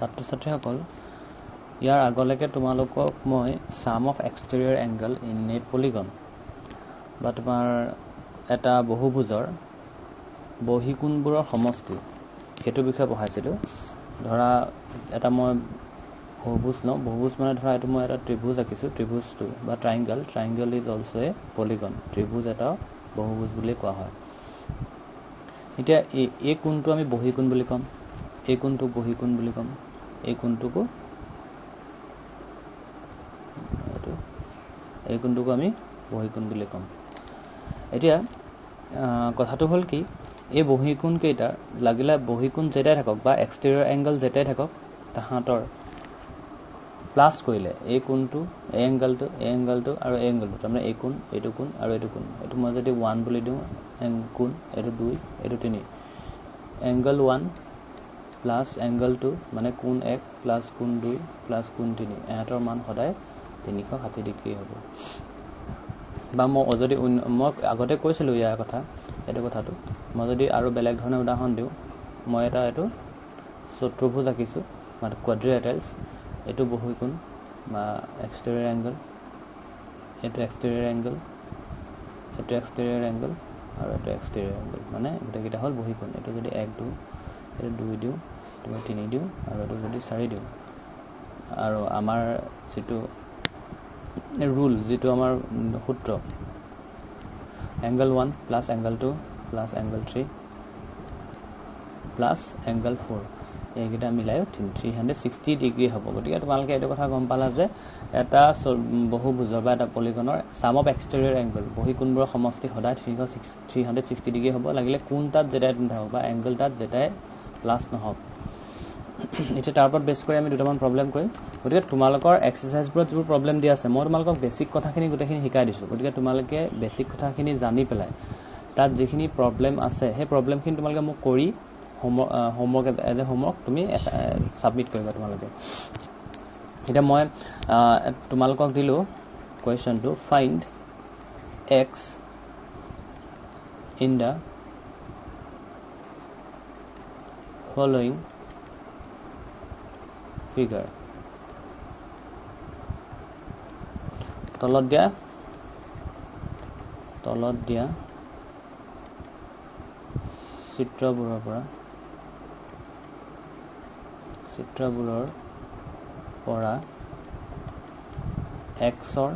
ছাত্ৰ ছাত্ৰীসকল ইয়াৰ আগলৈকে তোমালোকক মই sum of exterior angle in a polygon বা তোমাৰ এটা বহুভুজৰ বহিকোণবোৰৰ সমষ্টি সেইটো বিষয়ে পঢ়াইছিলোঁ ধৰা এটা মই বহুভুজ লওঁ বহুভুজ মানে ধৰা এইটো মই এটা ত্ৰিভুজ আঁকিছোঁ ত্ৰিভুজটো বা triangle is also a polygon ত্ৰিভুজ এটা বহুভুজ বুলি কোৱা হয় এতিয়া এই কোণটো আমি বহিকোণ বুলি ক'ম এই কোণটো বহিকোণ বুলি ক'ম এই কোণটোকো আমি বহিকোণ বুলি ক'ম এতিয়া কথাটো হ'ল কি এই বহিকোণ কেইটাৰ লাগিলে বহিকোণ যেটাই থাকক বা এক্সটেৰিয়ৰ এংগল যেটাই থাকক তাহাঁতৰ প্লাছ কৰিলে এই কোণটো এই এংগলটো আৰু এই এংগলটো তাৰমানে এই কোণ এইটো কোণ আৰু এইটো কোণ এইটো মই যদি 1 বুলি দিওঁ কোণ এইটো 2 এইটো 3 এংগল 1 প্লাছ এংগল 2 মানে কোণ 1 প্লাছ কোণ 2 প্লাছ কোণ 3 এহঁতৰ মান সদায় 360 ডিগ্ৰী হ'ব বা মই আগতে কৈছিলোঁ ইয়াৰ কথা এইটো কথাটো মই যদি আৰু বেলেগ ধৰণে উদাহৰণ দিওঁ মই এটা এইটো চতুৰ্ভুজ আঁকিছোঁ মানে কোৱাড্ৰিলেটাৰেলছ এইটো বহিকোণ বা এক্সটেৰিয়ৰ এংগল এইটো এক্সটেৰিয়ৰ এংগল এইটো এক্সটেৰিয়ৰ এংগল আৰু এইটো এক্সটেৰিয়ৰ এংগল মানে গোটেইকেইটা হ'ল বহিকোণ এইটো যদি 1 দিওঁ এইটো 2 দিওঁ এইটো 3 দিওঁ আৰু এইটো যদি 4 দিওঁ আৰু আমাৰ যিটো ৰুল যিটো আমাৰ সূত্ৰ angle 1 plus angle 2 plus angle 3 plus angle 4 এইকেইটা মিলাই 360 ডিগ্ৰী হ'ব গতিকে তোমালোকে এইটো কথা গম পালা যে এটা বহুভুজৰ বা এটা পলিগনৰ সাম অফ এক্সটেৰিয়ৰ এংগল বহিকোণবোৰৰ সমষ্টি সদায় 360 ডিগ্ৰী হ'ব লাগিলে কোণ তাত যেটাই নাথাকক বা এংগল তাত যেটাই প্লাছ নহওক এতিয়া তাৰ ওপৰত বেছ কৰি আমি দুটামান প্ৰব্লেম কৰিম গতিকে তোমালোকৰ এক্সাৰচাইজবোৰত যিবোৰ প্ৰব্লেম দিয়া আছে মই তোমালোকক বেছিক কথাখিনি গোটেইখিনি শিকাই দিছোঁ গতিকে তোমালোকে বেছিক কথাখিনি জানি পেলাই তাত যিখিনি প্ৰব্লেম আছে সেই প্ৰব্লেমখিনি তোমালোকে মোক কৰি হোমৱৰ্ক এজ এ হোমৱৰ্ক তুমি ছাবমিট কৰিবা তোমালোকে এতিয়া মই তোমালোকক দিলোঁ কুৱেশ্যনটো find X in the following figure তলত দিয়া চিত্ৰবোৰৰ পৰা এক্সৰ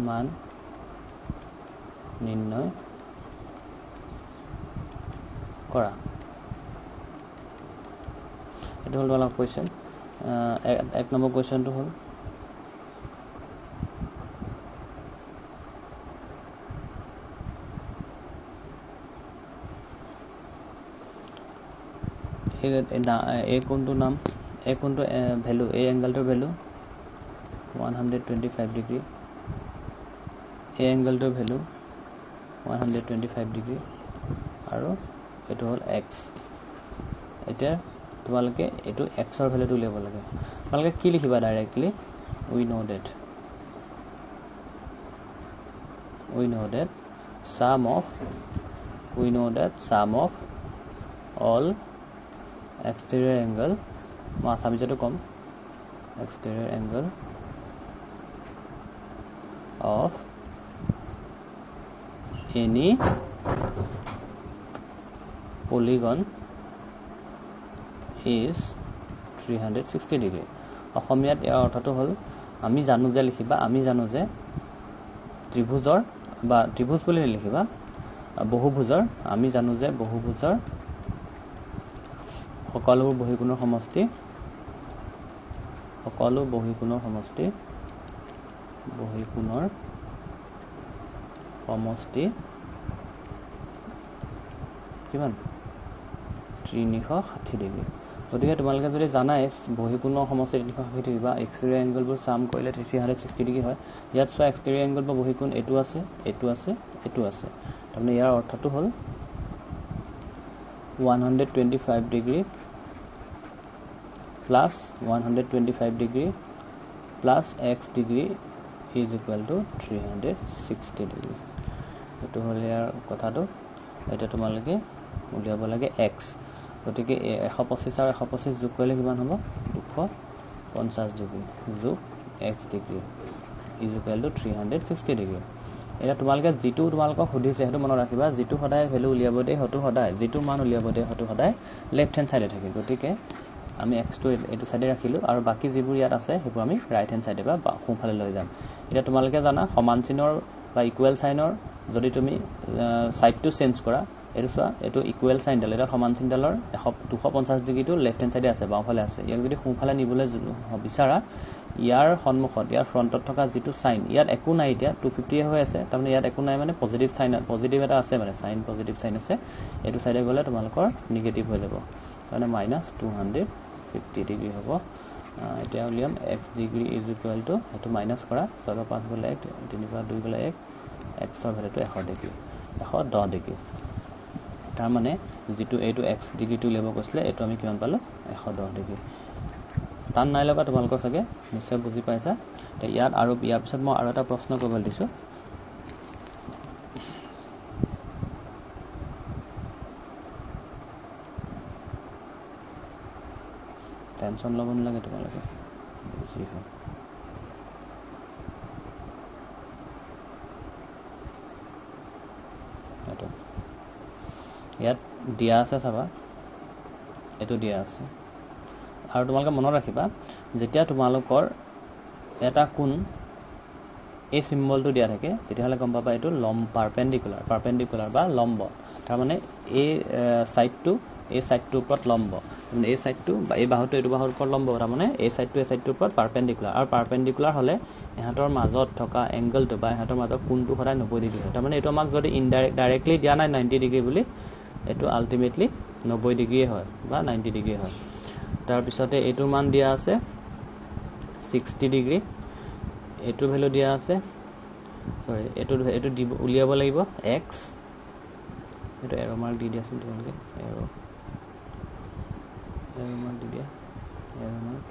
মান নিৰ্ণয় কৰা এইটো হ'ল তোমালোকৰ কুৱেশ্যন 1 নম্বৰ কুৱেশ্যনটো হ'ল এই কোণটোৰ নাম এই কোণটো ভেলু এই এংগলটোৰ ভেলু 125 ডিগ্ৰী এই এংগলটোৰ ভেলু 125 ডিগ্ৰী আৰু এইটো হ'ল এক্স এতিয়া তোমালোকে এইটো এক্সৰ ভেলুটো উলিয়াব লাগে তোমালোকে কি লিখিবা directly we know that sum of all exterior angle মই আসামিজটো কম exterior angle of any polygon is 360 degree অসমীয়াত ইয়াৰ অৰ্থটো হ'ল আমি জানো যে লিখিবা আমি জানো যে ত্ৰিভুজৰ বা ত্ৰিভুজ বুলি লিখিবা বহুভুজৰ আমি জানো যে বহুভুজৰ সকলো বহিকোণৰ সমষ্টি কিমান 360 ডিগ্ৰী গতিকে তোমালোকে যদি জানাই বহিকোণৰ সমষ্টি 360 ডিগ্ৰী বা এক্সটেৰিয়ৰ এংগলবোৰ সাম কৰিলে 360 ডিগ্ৰী হয় ইয়াত চোৱা এক্সটেৰিয়ৰ এংগল বা বহিকোণ এইটো আছে তাৰমানে ইয়াৰ অৰ্থটো হ'ল 125 degree plus 125 degree plus x degree is equal to 360 degree এইটো হ'ল ইয়াৰ কথাটো এটা তোমালোকে উলিয়াব লাগে x গতিকে 125 আৰু 125 যোগ কৰিলে কিমান হ'ব 250 ডিগ্ৰী যোগ x degree equal to 360 degree এটা তোমালোকে যেটো তোমালোকক সুধিছে হেতু মনত ৰাখিবা যেটো সদায় ভ্যালু উলিয়াব দে হেতু সদায় যেটো মান উলিয়াব দে হেতু সদায় লেফট হ্যান্ড সাইডে থাকে গতিকে আমি x টো এটো সাইডে ৰাখিলো আৰু বাকি যিবোৰ ইয়াত আছে হেবোৰ আমি ৰাইট হ্যান্ড সাইডে বা সোঁফালে লৈ যাম এটা তোমালোকে জানা সমান চিনৰ বা ইকুৱেল সাইনৰ যদি তুমি সাইডটো চেঞ্জ কৰা এটো চোৱা এটো ইকুৱেল সাইন ডাল এটা সমান চিন ডালৰ 250 ডিগ্ৰীটো লেফট হ্যান্ড সাইডে আছে বাওঁফালে আছে ইয়াক যদি সোঁফালে নিবলৈ বিচাৰা ইয়াৰ সন্মুখত ইয়াৰ ফ্ৰন্টত থকা যেটো সাইন ইয়াত একো নাই এতিয়া 250 হৈ আছে তাৰমানে ইয়াত একো নাই মানে পজিটিভ সাইন পজিটিভ এটা আছে মানে সাইন পজিটিভ সাইন আছে এটো সাইডে গলে তোমালোকৰ নেগেটিভ হৈ যাব মানে -250 ডিগ্ৰী হ'ব এতিয়া উলিয়াম x degree is equal to এটো মাইনাস কৰা 6 5 গলে 1 3 পৰা 2 গলে 1 x ৰ ভ্যালুটো 100 ডিগ্ৰী 110 ডিগ্ৰী তাৰ মানে যেটো এটো x ডিগ্ৰীটো উলিয়াব কৈছিলে এটো আমি কিমান পালো 110 ডিগ্ৰী টান নাই লগা তোমালোকৰ সকে নিশ্চয় বুজি পাইছা তে ইয়াত আৰু ইয়াৰ পিছত মই আৰু এটা প্ৰশ্ন কৰিব দিছো টেনশন ল'ব নালাগে তোমালোকে বুজি হয় এটো ইয়াত দিয়া আছে চাবা এটো দিয়া আছে আৰু তোমালোকে মনত ৰাখিবা যেতিয়া তোমালোকৰ এটা কোণ এই সিম্বলটো দিয়া থাকে তেতিয়াহলে গম পাবা এটো লম্ব পাৰপেন্ডিকুলাৰ বা লম্ব তাৰ মানে এই সাইডটো এই সাইডটোৰ ওপৰত লম্ব মানে এই সাইডটো বা এই বাহুটো এটো বাহুৰ ওপৰত লম্ব তাৰ মানে এই সাইডটো এই সাইডটোৰ ওপৰত পাৰপেন্ডিকুলাৰ আৰু পাৰপেন্ডিকুলাৰ হলে এহাতৰ মাজত থকা এংগলটো বা এহাতৰ মাজত কোণটো সদায় 90 ডিগ্ৰী হয় তাৰ মানে এটো আমাক যদি ডাইৰেক্টলি দিয়া নাই 90 ডিগ্ৰী বুলি এটো আলটিমেটলি 90 ডিগ্ৰী হয় বা 90 ডিগ্ৰী হয় তাৰ পিছতে এটো মান দিয়া আছে 60 ডিগ্ৰী এটো ভ্যালু দিয়া আছে সৰি এটো উলিয়াব লাগিব x এটো এৰো মাৰ্ক দি দিয়াছোন তোমালোকে এৰো মাৰ্ক দি দিয়া এৰো মাৰ্ক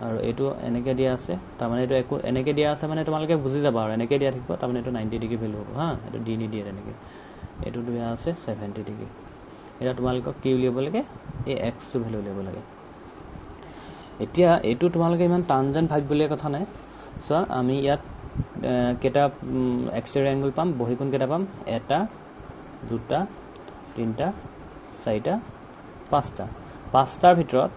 আৰু এটো এনেকে দিয়া আছে তাৰ মানে এটো একো এনেকে দিয়া আছে মানে তোমালোকে বুজি যাবা আৰু এনেকে দিয়া থাকিব তাৰ মানে এটো 90 ডিগ্ৰী ভ্যালু হ'ব হা এটো দি নি দিয়ে এনেকে এটো দিয়া আছে 70 ডিগ্ৰী এটা তোমালোকক কি উলিয়াব লাগে এই x টো ভ্যালু উলিয়াব লাগে এতিয়া এটো তোমালোকে ইমান টানজেন্ট ভাবিবলে কথা নাই সো আমি ইয়াত কেটা এক্সটেৰিয়ৰ এংগল পাম বহিকোণ কেটা পাম এটা দুটা তিনটা চাৰিটা পাঁচটাৰ ভিতৰত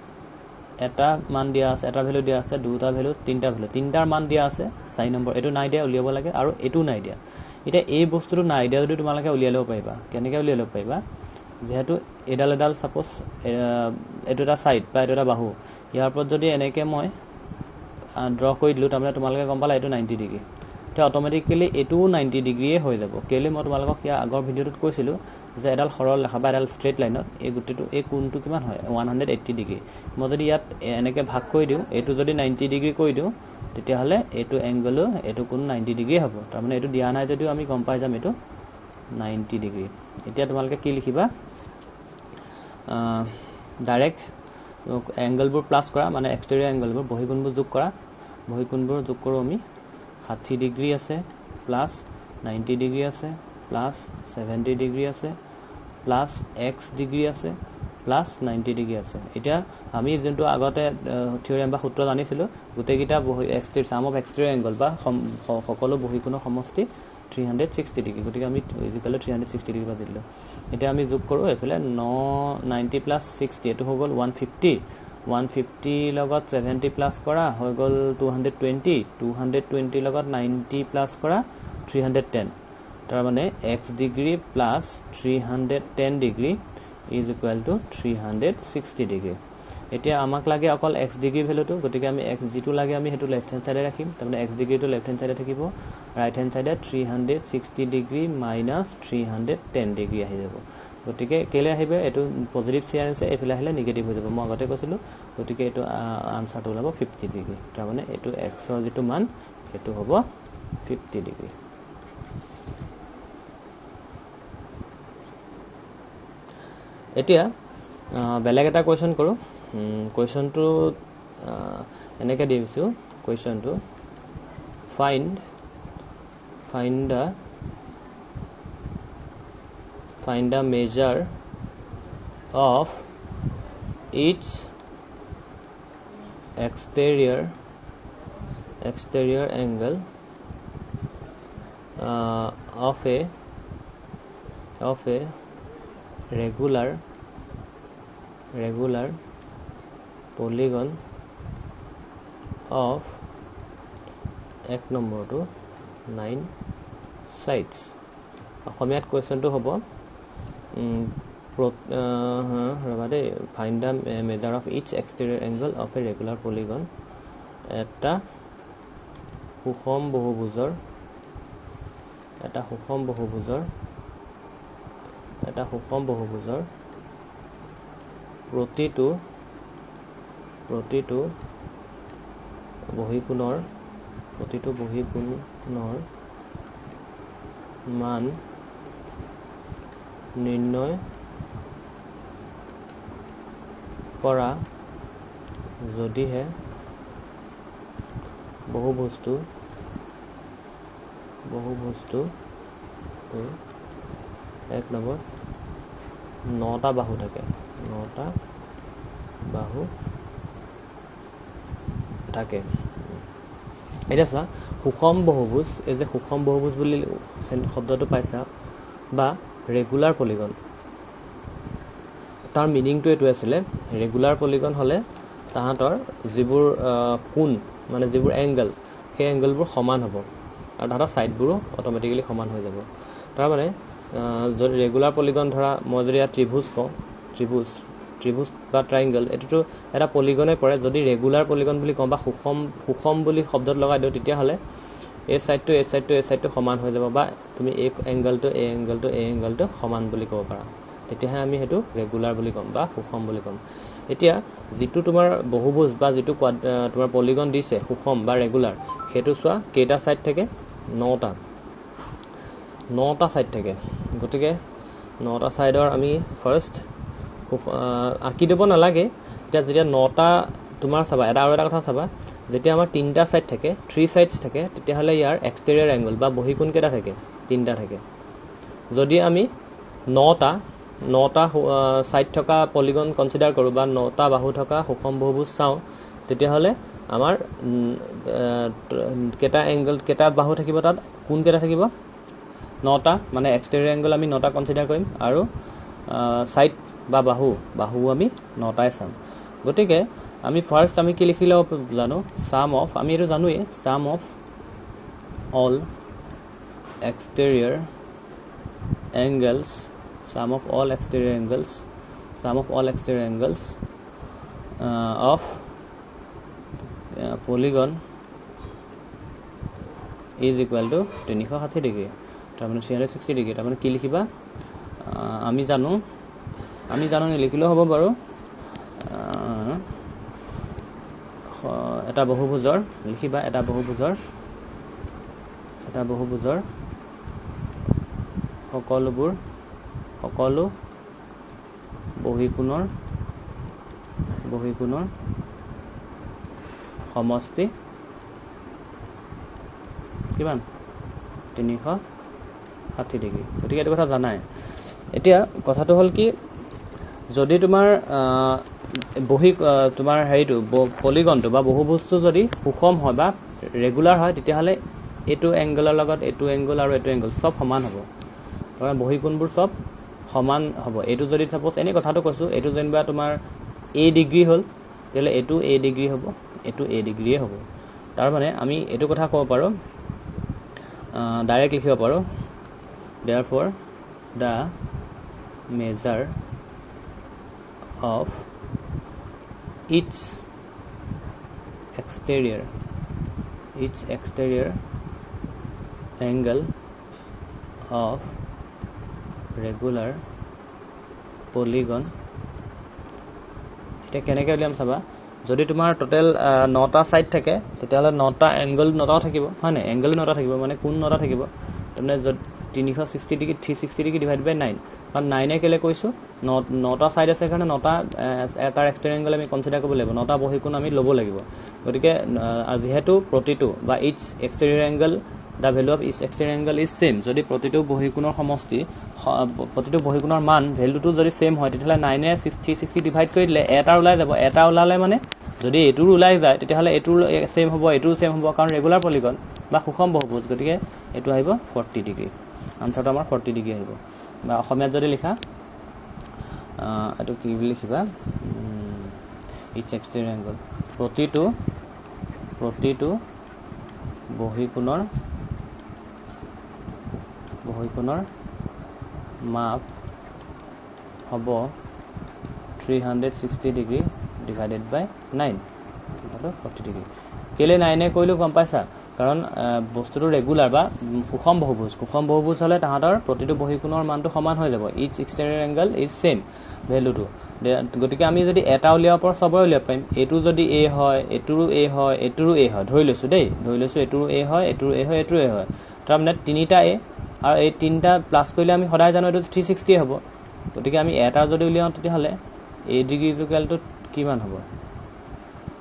এটা মান দিয়া আছে এটা ভ্যালু দিয়া আছে দুটা ভ্যালু তিনটা ভ্যালু তিনটাৰ মান দিয়া আছে 4 নম্বৰ এটো নাই দিয়া উলিয়াব লাগে আৰু এটো নাই দিয়া এটা এই বস্তুটো নাই দিয়া যদি তোমালোকে উলিয়াই লব পাৰিবা কেনেকৈ উলিয়াই লব পাৰিবা যেহেতু এডাল সাপোজ এটো এটা সাইড বা এটো এটা বাহু ইয়াৰ ওপৰত যদি এনেকে মই ড্ৰ কৰি দিলো তাৰমানে তোমালোকে গম পালা এটো 90 ডিগ্ৰী তে অটোমেটিক্যালি এটো 90 ডিগ্ৰীয়ে হৈ যাব কেলে মই তোমালোকক ইয়া আগৰ ভিডিওটোত কৈছিলো যে এডাল সৰল ৰেখা বা এডাল ষ্ট্ৰেট লাইনত এই গুটিটো এই কোণটো কিমান হয় 180 ডিগ্ৰী মই যদি ইয়াত এনেকে ভাগ কৰি দিও এটো যদি 90 ডিগ্ৰী কৰি দিও তেতিয়া হলে এটো এংগলো এটো কোণ 90 ডিগ্ৰী হ'ব তাৰ মানে এটো দিয়া নাই যদিও আমি গম পাই যাম এটো 90 ডিগ্ৰী এতিয়া তোমালোকে কি লিখিবা ডাইৰেক্ট এংগলবোৰ প্লাস কৰা মানে এক্সটেৰিয়ৰ এংগলবোৰ বহিকোণবোৰ যোগ কৰা বহিকোণবোৰ যোগ কৰো আমি 60 ডিগ্ৰী আছে প্লাস 90 ডিগ্ৰী আছে প্লাস 70 ডিগ্ৰী আছে প্লাস x ডিগ্ৰী আছে প্লাস 90 ডিগ্ৰী আছে এতিয়া আমি যেটো আগতে থিওৰেম বা সূত্ৰ জানিছিলো গুটেকিটা exterior sum of exterior angle বা সকলো বহিকোণৰ সমষ্টি 360 ডিগ্ৰী গতিকে আমি ইকুৱেল 360 ডিগ্ৰী দিলো এটা আমি যোগ কৰো এফালে 90 প্লাস 60 এটো হৈ গল 150 লগত 70 প্লাস কৰা হৈ গল 220 লগত 90 প্লাস কৰা 310 তাৰ মানে x degree plus 310 degree is equal to 360 degree এতিয়া আমাক লাগে অকল x ডিগ্ৰী ভ্যালুটো গতিকে আমি x যেটো লাগে আমি হেতু লেফট হ্যান্ড সাইডে ৰাখিম তাৰমানে x ডিগ্ৰীটো লেফট হ্যান্ড সাইডে থাকিব ৰাইট হ্যান্ড সাইডে 360 ডিগ্ৰী মাইনাস 310 ডিগ্ৰী আহি যাব গতিকে কেলে আহিবে এটো পজিটিভ চাইন আছে এফালে আহিলে নেগেটিভ হৈ যাব মই আগতে কৈছিলো গতিকে এটো আনসাৰটো ওলাব 50 ডিগ্ৰী তাৰ মানে এটো x ৰ যেটো মান এটো হ'ব 50 ডিগ্ৰী এতিয়া বেলেগ এটা কোৱেশ্চন কৰো কোৱেশ্চনটো এনেকে দিছো কোৱেশ্চনটো find the find the measure of each exterior angle of a regular polygon of 1 number to 9 sides. অসমীয়াত কোৱেশ্চনটো হ'ব find the measure of each exterior angle of a regular polygon. এটা সুষম বহুভুজৰ প্ৰতিটো বহিকোণৰ মান নিৰ্ণয় কৰা যদিহে বহুবস্তু 1 নম্বৰ 9টা বাহু থাকে এতিয়া চোৱা সুষম বহুভুজ এই যে সুষম বহুভুজ বুলি শব্দটো পাইছা বা ৰেগুলাৰ পলিগন তাৰ মিনিংটো এইটো আছিলে ৰেগুলাৰ পলিগন হলে তাহাঁতৰ যিবোৰ কোণ মানে যিবোৰ এংগল সেই এংগলবোৰ সমান হ'ব আৰু তাহাঁতৰ সাইডবোৰো অটোমেটিক্যালি সমান হৈ যাব তাৰ মানে যদি ৰেগুলাৰ পলিগন ধৰা মই যদি ইয়াত ত্ৰিভুজ কওঁ ত্ৰিভুজ বা ট্ৰাইংগল এটোটো এটা পলিগনে পৰে যদি ৰেগুলাৰ পলিগন বুলি কওঁ বা সুষম বুলি শব্দত লগাই দিওঁ তেতিয়াহ'লে এই সাইডটো সমান হৈ যাব বা তুমি এই এংগলটো সমান বুলি ক'ব পাৰা তেতিয়াহে আমি হেতু ৰেগুলাৰ বুলি ক'ম বা সুষম বুলি ক'ম এতিয়া যেটো তোমাৰ বহুভুজ বা যেটো তোমাৰ পলিগন দিছে সুষম বা ৰেগুলাৰ হেতু চোৱা কেইটা সাইড থাকে 9টা সাইড থাকে গতিকে 9টা সাইডৰ আমি ফাৰ্স্ট আঁকি দিব নালাগে এতিয়া যেতিয়া 9টা তোমাৰ চাবা আৰু এটা কথা চাবা যেতিয়া আমাৰ 3টা সাইড থাকে 3 সাইডস থাকে তেতিয়াহলে ইয়াৰ এক্সটেৰিয়ৰ এংগল বা বহিকোণ কেইটা থাকে 3টা থাকে যদি আমি 9টা সাইড থকা পলিগন কনসিডাৰ কৰো বা 9টা বাহু থকা সুষম বহুভুজ চাও তেতিয়াহলে আমাৰ কেটা বাহু থাকিব তাত কোণ কেটা থাকিব 9টা মানে এক্সটেৰিয়ৰ এংগল আমি 9টা কনসিডাৰ কৰিম আৰু সাইড বা বাহু আমি 9টাই চাম গতিকে আমি ফাৰ্স্ট আমি কি লিখিলো জানো সাম অফ আমি এটো জানোই sum of all exterior angles sum of all exterior angles of polygon is equal to 360 degree তাৰ মানে 360 degree তাৰ মানে কি লিখিবা আমি জানো লিখিলো হ'ব বাৰু এটা বহুভুজৰ লিখিবা এটা বহুভুজৰ সকলো বহিকোণৰ সমষ্টি কিমান 360 ডিগ্ৰী গতিকে এইটো কথা জানাই এতিয়া কথাটো হল কি যদি তোমাৰ তোমাৰ হেৰিটো পলিগনটো বা বহুভুজটো যদি সুষম হয় বা ৰেগুলাৰ হয় তেতিয়াহলে এটো এংগলৰ লগত এটো এংগল আৰু এটো এংগল সব সমান হ'ব কাৰণ বহিকোণবোৰ সব সমান হ'ব এটো যদি সাপোজ এনে কথাটো কৈছো এটো যেনিবা তোমাৰ a ডিগ্ৰী হল তেলে এটো a ডিগ্ৰী হ'ব এটো a ডিগ্ৰীয়ে হ'ব তাৰ মানে আমি এটো কথা ক'ব পাৰো ডাইৰেক্ট লিখিব পাৰো therefore the measure of each exterior angle of regular polygon এটা কেনেকৈ উলিয়াম চাবা যদি তোমাৰ টোটাল 9টা সাইড থাকে তেতিয়াহলে 9টা এংগল 9টা থাকিব হয় না এংগল 9টা থাকিব মানে কোণ 9টা থাকিব মানে 360 ডিগ্ৰী 360 ডিগ্ৰী ডিভাইড বাই 9 কাৰণ 9 এ কেলে কৈছো 9টা সাইড আছে কাৰণে 9টা এটাৰ এক্সটেৰিয়ৰ এংগল আমি কনসিডাৰ কৰিব লাগিব 9টা বহিকোণ আমি ল'ব লাগিব গতিকে যেহেতু প্ৰতিটো বা each exterior angle the value of each exterior angle is same যদি প্ৰতিটো বহিকোণৰ সমষ্টি প্ৰতিটো বহিকোণৰ মান ভেলুটো যদি সেম হয় তেতিয়াহ'লে 9 এ 360 ডিভাইড কৰি দিলে এটা ওলাই যাব এটা ওলালে মানে যদি এটোৰ ওলাই যায় তেতিয়াহ'লে এটোৰ সেম হ'ব এটোৰ সেম হ'ব কাৰণ ৰেগুলাৰ পলিগন বা সুষম বহুভুজ গতিকে এটো আহিব 40 ডিগ্ৰী আনসাৰটো আমাৰ 40 ডিগ্ৰী আহিব বা অসমীয়াত যদি লিখা এটো কি বুলি লিখিবা ইচ এক্সটেৰিয়ৰ এংগল প্ৰতিটো বহিকোণৰ মাপ হ'ব 360 ডিগ্ৰী ডিভাইডেড বাই 9 40 ডিগ্ৰী কেলে 9 এ কইলো গম পাইছা কাৰণ বস্তুটো ৰেগুলাৰ বা সুষম বহুভুজ হলে তাহাঁতৰ প্ৰতিটো বহিকোণৰ মানটো সমান হৈ যাব ইচ এক্সটেৰিয়ৰ এংগল ইজ সেম ভ্যালুটো গতিকে আমি যদি এটা উলিয়াব পাৰো সবৰে উলিয়াব পাৰিম এটো যদি a হয় এটোৰো a হয় এটোৰো a হয় ধৰি লৈছো এটোৰো a হয় এটোৰো a হয় এটোৰো a হয় তাৰ মানে তিনিটা a আৰু এই তিনটা প্লাস কৰিলে আমি সদায় জানো এটো 360 হ'ব গতিকে আমি এটা যদি উলিয়াও তেতিয়াহলে a ডিগ্ৰী ইকুৱেল টু কিমান হ'ব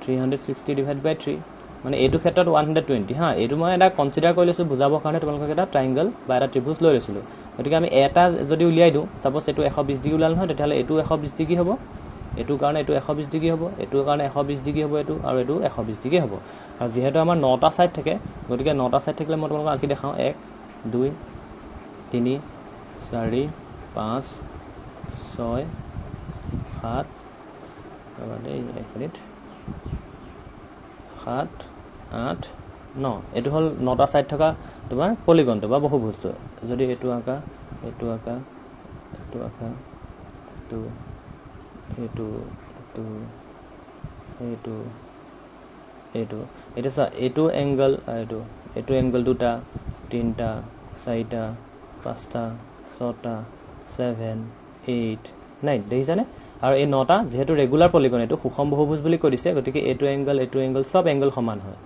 360 ডিভাইড বাই 3 মানে এটো ক্ষেত্ৰত 120 হা এটো মই এটা কনসিডাৰ কৰি লৈছো বুজাবৰ কাৰণে তোমালোকক এটা ট্ৰায়াঙ্গল বা এটা ত্ৰিভুজ লৈ লৈছিলো গতিকে আমি এটা যদি উলিয়াই দিও সাপোজ এটো 120 ডিগ্ৰী উলাল নহয় তেতিয়াহলে এটো 120 ডিগ্ৰী হ'ব এটো কাৰণে এটো 120 ডিগ্ৰী হ'ব এটো কাৰণে 120 ডিগ্ৰী হ'ব এটো আৰু এটো 120 ডিগ্ৰী হ'ব আৰু যেহেতু আমাৰ 9টা সাইড থাকে গতিকে 9টা সাইড থাকিলে মই তোমালোকক আঁকি দেখাও 1 2 3 4 5 6 7 এক মিনিট 7 8 9 এটো হল 9টা সাইড থকা তোমাৰ পলিগনটো বা বহুভুজটো যদি এটো আঁকা তো এটা সা এটো এংগল এটো এংগল দুটা তিনটা চাৰিটা পাঁচটা ছটা 7 8 9 দেখিছানে আৰু এই 9টা যেহেতু ৰেগুলাৰ পলিগন এটো সুষম বহুভুজ বুলি কৈ দিছে গতিকে এটো এংগল সব এংগল সমান হয়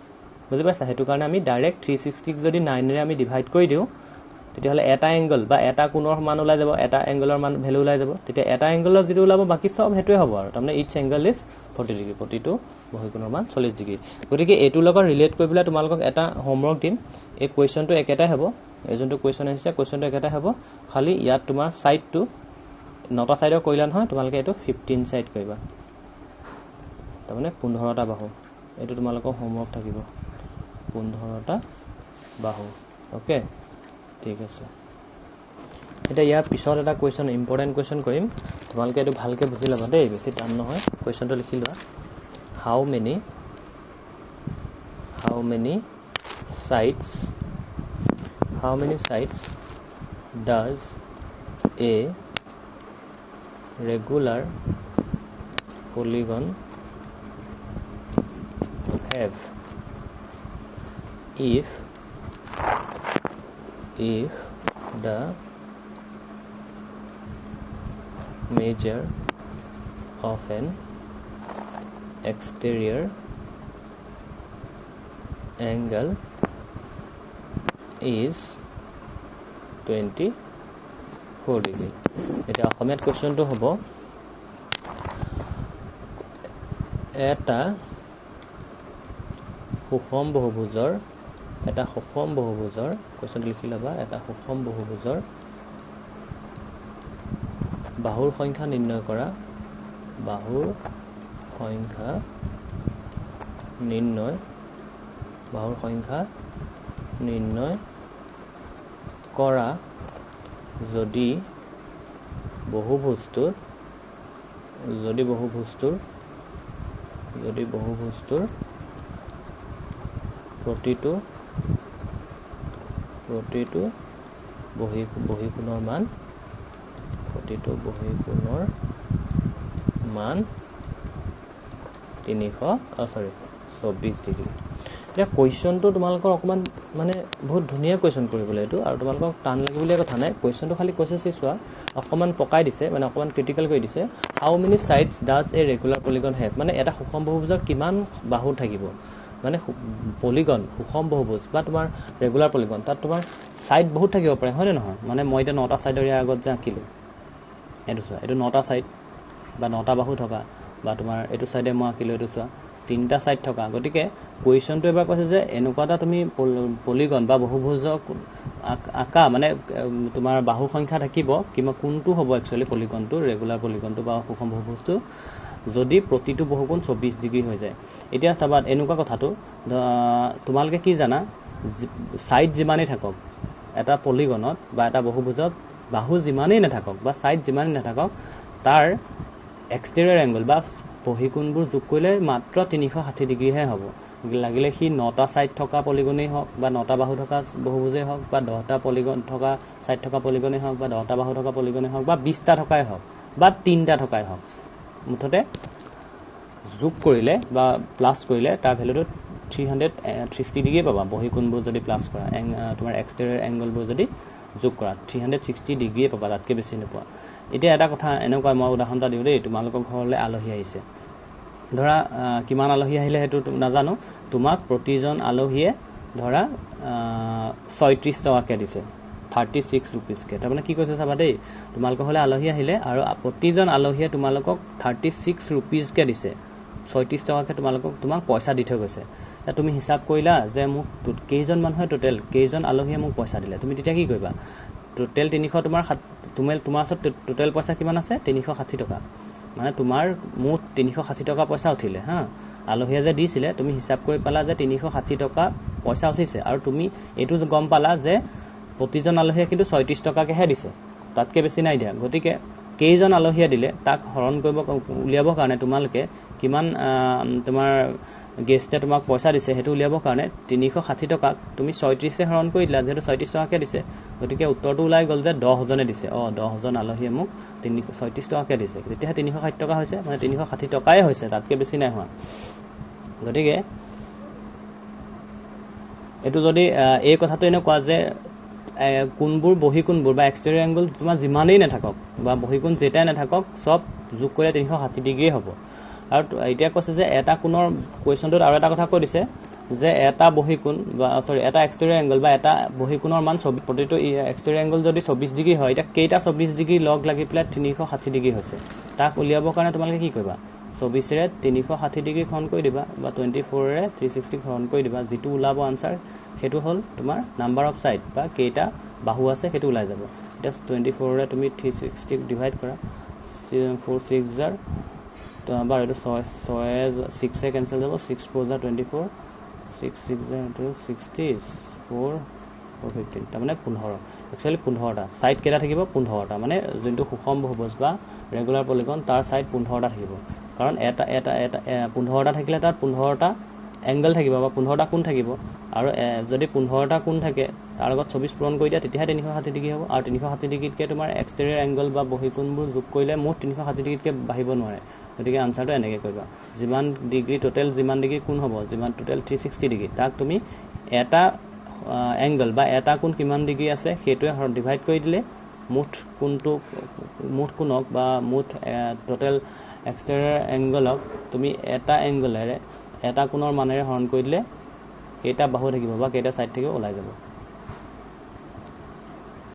বুজি পাইছা হেতু কাৰণে আমি ডাইৰেক্ট 360 যদি 9 ৰে আমি ডিভাইড কৰি দিও তেতিয়াহলে এটা এংগল বা এটা কোণৰ মান ওলাই যাব এটা এংগলৰ মান ভ্যালু ওলাই যাব তেতিয়া এটা এংগলৰ যেটো ওলাব বাকি সব হেতুৱে হ'ব আৰু তাৰমানে ইচ এংগল ইজ 40 ডিগ্ৰী প্ৰতিটো বহিকোণৰ মান 40 ডিগ্ৰী গতিকে এটো লগত ৰিলেট কৰিবলৈ তোমালোকক এটা হোমৱৰ্ক দিম এই কোৱেশ্চনটো একেটাই হ'ব এই যোনটো কোৱেশ্চন আহিছে কোৱেশ্চনটো একেটাই হ'ব খালি ইয়াত তোমাৰ সাইডটো 9টা সাইডৰ কইলা নহয় তোমালোকে এটো 15 সাইড কৰিবা তাৰমানে 15টা বাহু এটো তোমালোকৰ হোমৱৰ্ক থাকিব 15টা বাহু ওকে ঠিক আছে এটা ইয়াৰ পিছত এটা কোৱেশ্চন ইম্পৰ্টেন্ট কোৱেশ্চন কৰিম তোমালোকে এটো ভালকে বুজি লবা দেই বেছি টান নহয় কোৱেশ্চনটো লিখি লোৱা how many sides does a regular polygon have if the measure of an exterior angle is 24 degree এটা অসমীয়াত কোৱেশ্চনটো হ'ব এটা সুষম বহুভুজৰ কোৱেশ্চনটো লিখি লবা এটা সুষম বহুভুজৰ বাহুৰ সংখ্যা নিৰ্ণয় কৰা বাহুৰ সংখ্যা নিৰ্ণয় কৰা যদি বহুভুজটোৰ প্ৰতিটো বহিকোণৰ মান 24 ডিগ্ৰী এটা কোৱেশ্চনটো তোমালোকৰ অকমান মানে বহুত ধুনীয়া কোৱেশ্চন কৰিবলৈ এটো আৰু তোমালোকক টান লাগিবলৈ কথা নাই কোৱেশ্চনটো খালি কৈছে চোৱা অকমান পকাই দিছে মানে অকমান ক্ৰিটিকেল কৰি দিছে how many sides does a regular polygon have মানে এটা সুষম বহুভুজৰ কিমান বাহু থাকিব মানে পলিগন সুষম বহুভুজ বা তোমাৰ ৰেগুলাৰ পলিগন তাত তোমাৰ সাইড বহুত থাকিব পাৰে হয় নে নহয় মানে মই এটা 9টা সাইডৰ ইয়াৰ আগত যা আঁকিলো এটো চোৱা এটো 9টা সাইড বা 9টা বাহু থকা বা তোমাৰ এটো সাইডে মই আঁকিলো এটো চোৱা তিনিটা ছাইড থকা গতিকে কুৱেশ্যনটো এবাৰ কৈছে যে এনেকুৱা এটা তুমি পলিগন বা বহুভুজক আঁকা মানে তোমাৰ বাহু সংখ্যা থাকিব কিমান কোনটো হ'ব একচুৱেলি পলিগনটো ৰেগুলাৰ পলিগনটো বা সুষম বহুভুজটো যদি প্ৰতিটো বহুকোণ 24 ডিগ্ৰী হৈ যায় এতিয়া চাবা এনেকুৱা কথাটো তোমালোকে কি জানা সাইড যিমানেই থাকক এটা পলিগনত বা এটা বহুভুজত বাহু যিমানেই নাথাকক বা সাইড যিমানেই নাথাকক তাৰ এক্সটেৰিয়ৰ এংগল বা বহিকোণবোৰ যোগ কৰিলে মাত্ৰ 360 ডিগ্ৰীহে হ'ব লাগিলে সি 9টা সাইড থকা পলিগনেই হওক বা 9টা বাহু থকা বহুভুজেই হওক বা 10টা পলিগন থকা সাইড থকা পলিগনেই হওক বা 10টা বাহু থকা পলিগনেই হওক বা 20টা থকাই হওক বা 3টা থকাই হওক মুঠতে যোগ কৰিলে বা প্লাস কৰিলে তাৰ ভ্যালুটো 360 ডিগ্ৰী পাবা বহিকোণবোৰ যদি প্লাস কৰা তোমাৰ এক্সটেৰিয়ৰ এংগলবোৰ যদি যোগ কৰা 360 ডিগ্ৰী পাবা তাতকৈ বেছি নোপোৱা এতিয়া এটা কথা এনেকুৱা মই উদাহৰণ এটা দিওঁ দেই তোমালোকৰ ঘৰলৈ আলহী আহিছে ধৰা কিমান আলহী আহিলে হেতু নাজানো তোমাক প্ৰতিজন আলহীয়ে ধৰা 36 টকাকে দিছে 36 rupees কে তাৰমানে কি কৈছে চাবা দেই তোমালোকৰ হলে আলহী আহিলে আৰু প্ৰতিজন আলহীয়ে তোমালোকক 36 rupees কে দিছে 36 টকাকে তোমাক পইচা দি থৈ গৈছে তুমি হিসাব কৰিলা যে মোক কেইজন মানুহে টোটেল কেইজন আলহীয়ে মোক পইচা দিলে তুমি তেতিয়া কি কৰিবা টোটেল 300 তোমাৰ ওচৰত টোটেল পইচা কিমান আছে 360 টকা মানে তোমাৰ মুঠ 360 টকা পইচা উঠিলে হা আলহীয়ে যে দিছিলে তুমি হিসাব কৰি পালা যে 360 টকা পইচা উঠিছে আৰু তুমি এটো গম পালা যে প্ৰতিজন আলহীয়ে কিন্তু 36 টকাকেহে দিছে তাতকৈ বেছি নাই দিয়া গতিকে কেইজন আলহীয়ে দিলে তাক হৰণ কৰিব উলিয়াবৰ কাৰণে তোমালকে কিমান তোমাৰ গেষ্টে তোমাক পইচা দিছে হেতু উলিয়াবৰ কাৰণে 360 টকা তুমি 36 এ হৰণ কৰি দিলা যেটো 36 টকাকে দিছে গতিকে উত্তৰটো ওলাই গল যে 10 জনে দিছে 10 জন আলহীয়ে মোক 336 টকাকে দিছে তেতিয়া 360 টকা হৈছে মানে 360 টকাই হৈছে তাতকৈ বেছি নাই হোৱা গতিকে এটো যদি এই কথাটো এনেকুৱা যে কোনবোৰ বহিকোণবোৰ বা এক্সটেৰিয়ৰ এংগল তোমাৰ যিমানেই নাথাকক বা বহিকোণ যেটাই নাথাকক সব যোগ কৰিলে 360 ডিগ্ৰী হ'ব আৰু এতিয়া কৈছে যে এটা কোণৰ কোৱেশ্যনটোত আৰু এটা কথা কৈ দিছে যে এটা বহিকোণ বা এটা এক্সটেৰিয়ৰ এংগল বা এটা বহিকোণৰ মান প্ৰতিটো এক্সটেৰিয়ৰ এংগল যদি 24 ডিগ্ৰী হয় এটা কেইটা 24 ডিগ্ৰী লগ লাগি পেলাই 360 ডিগ্ৰী হৈছে তাক উলিয়াবৰ কাৰণে তোমালোকে কি কৰিবা 24 ৰে 360 ডিগ্ৰী হৰণ কৰি দিবা বা 24 ৰে 360 হৰণ কৰি দিবা যেটো ওলাব আনসাৰ হেতু হল তোমাৰ নাম্বাৰ অফ সাইড বা কেইটা বাহু আছে হেতু ওলাই যাব এটা 24 ৰে তুমি 360 ডিভাইড কৰা 4 6 জাৰ বা এটো 6 এ কেনসেল যাব 6 4 জাৰ 24 6 6 জাৰ 60 4 415 তাৰমানে 15 একচুয়ালি 15টা সাইড কেটা থাকিব 15টা মানে যোনটো সুষম বহুভুজ বা ৰেগুলাৰ পলিগন তাৰ সাইড 15টা থাকিব কাৰণ এটা 15টা থাকিলে তাত 15টা এংগল থাকিব বা 15টা কোণ থাকিব আৰু যদি 15টা কোণ থাকে তাৰ লগত 24 পূৰণ কৰি দিয়া তেতিয়াহে 360 ডিগ্ৰী হ'ব আৰু 360 ডিগ্ৰীতকে তোমাৰ এক্সটেৰিয়ৰ এংগল বা বহিকোণবোৰ যোগ কৰিলে মুঠ 360 ডিগ্ৰীতকে বাঢ়িব নোৱাৰে গতিকে আনসাৰটো এনেকৈ কৰিবা যিমান ডিগ্ৰী টোটেল যিমান ডিগ্ৰী কোণ হ'ব যিমান টোটেল 360 ডিগ্ৰী তাক তুমি এটা এংগল বা এটা কোণ কিমান ডিগ্ৰী আছে হেতুৱে ডিভাইড কৰি দিলে মুঠ কোণক বা মুঠ টোটেল এক্সটেৰিয়ৰ এংগলক তুমি এটা এংগলেৰে এটা কোণৰ মানেৰে হৰণ কৰি দিলে কেইটা বাহু থাকিব বা কেইটা সাইড থাকিব ওলাই যাব